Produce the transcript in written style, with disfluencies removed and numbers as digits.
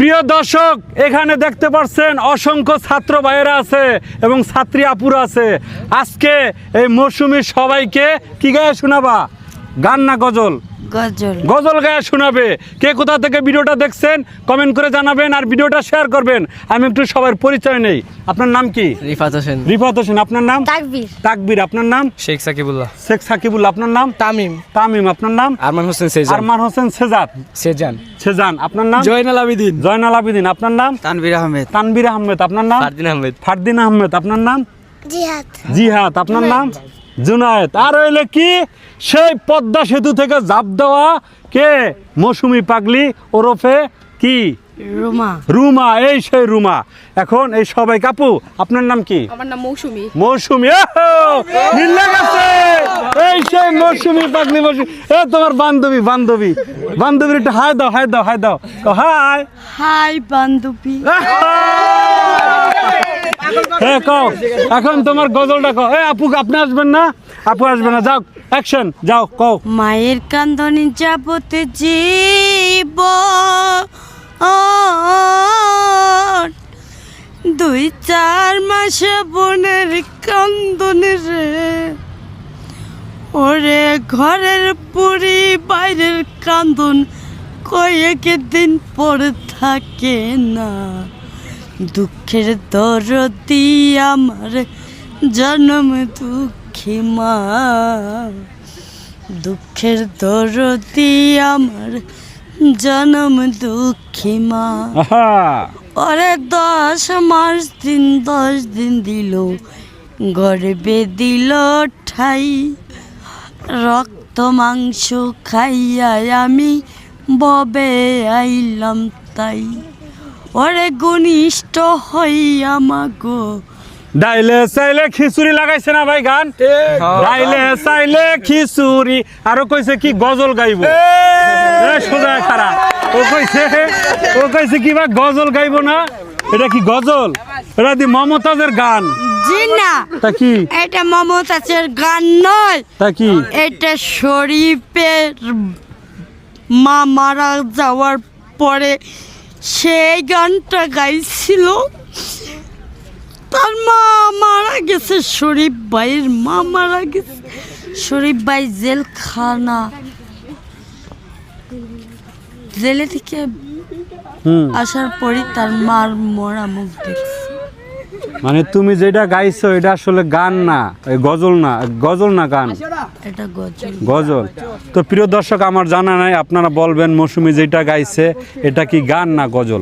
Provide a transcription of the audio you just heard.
প্রিয় দর্শক, এখানে দেখতে পাচ্ছেন অসংখ্য ছাত্র ভাইয়েরা আছে এবং ছাত্রী আপুরা আছে। আজকে এই মৌসুমী সবাইকে কি গায়ে শোনাবা? গান না গজল? গজল। গজল গায়ে শোনাবে। কে কোথা থেকে ভিডিওটা দেখছেন কমেন্ট করে জানাবেন আর ভিডিওটা শেয়ার করবেন। আমি একটু সবার পরিচয় নেই। আপনার নাম কি? রিফাত হোসেন। রিফাত হোসেন। আপনার নাম? তাকবীর। তাকবীর। আপনার নাম? শেখ সাকিবুল্লাহ। শেখ সাকিবুল্লাহ। আপনার নাম? তামিম। তামিম। আপনার নাম? আরমান হোসেন সেজান। আরমান হোসেন সেজাদ। সেজান। সেজান। আপনার নাম? জয়নাল আবেদিন। জয়নাল আবেদিন। আপনার নাম? তানভীর আহমেদ। তানভীর আহমেদ। আপনার নাম? ফারদিন আহমেদ। ফারদিন আহমেদ। আপনার নাম? জিহাদ। জিহাদ। আপনার নাম? জুনায়েদ। আর হইলে কি সেই পদ্মা সেতু থেকে ঝাঁপ দেওয়া কে? মৌসুমী পাগলি ওরফে কি? রুমা। রুমা। এই সেই রুমা। এখন এই সবাই কাপু, আপনার নাম কি? আমার নাম মৌসুমী। মৌসুমী। মিলে গেছে। এই সেই মৌসুমী পাগলি। মৌসুমী তোমার বান্ধবী বান্ধবীর একটু হাই দাও, হাই দাও, হাই দাও। হাই। হাই বান্ধবী। হ্যাঁ কও, এখন তোমার গজলটা কও। আপু আপনি আসবেন না? আপু আসবে না। যাও, অ্যাকশন, যাও কও। মায়ের কান্দনে যাবতে জীব 2-4 মাস বোনের কান্দনে রে, ওরে ঘরের পুরি বাইরের কান্দন কয়েক দিন পরে থাকে না। দুঃখের দরদি আমার জন্ম দুঃখী মা, দুঃখের দরদি আমার জন্ম দুঃখী মা। আহা, ওরে 10 দিন দিল গর্বে দিল ঠাই, রক্ত মাংস খাইয়া আমি ববে আইলাম তাই। ওরে ঘনিষ্ঠ হইয়া মাগো। ডাইলে চাইলে খিচুড়ি লাগাইছে না ভাই গান? ডাইলে চাইলে খিচুড়ি। আরো কইছে কি গজল গাইবো। সোজা খারাপ। ও কইছে কি বা গজল গাইবো না? এটা কি গজল? এটা দি মমতাজের গান। জি না, তা কি? এটা মমতাজের গান নয়। তা কি? এটা শরীফের মা মারা যাওয়ার পরে সেই গানটা গাইছিল। তার মা মারা গেছে, শরীফ ভাইয়ের মা মারা গেছে। শরীফ ভাই জেলখানা, জেলে থেকে আসার পরই তার মার মরা মুখ দেখছে। মানে তুমি যেটা গাইছো এটা আসলে গান না, গজল না, গজল না গান, এটা গজল। গজল। তো প্রিয় দর্শক, আমার জানা নাই, আপনারা বলবেন মৌসুমী যেটা গাইছে এটা কি গান না গজল?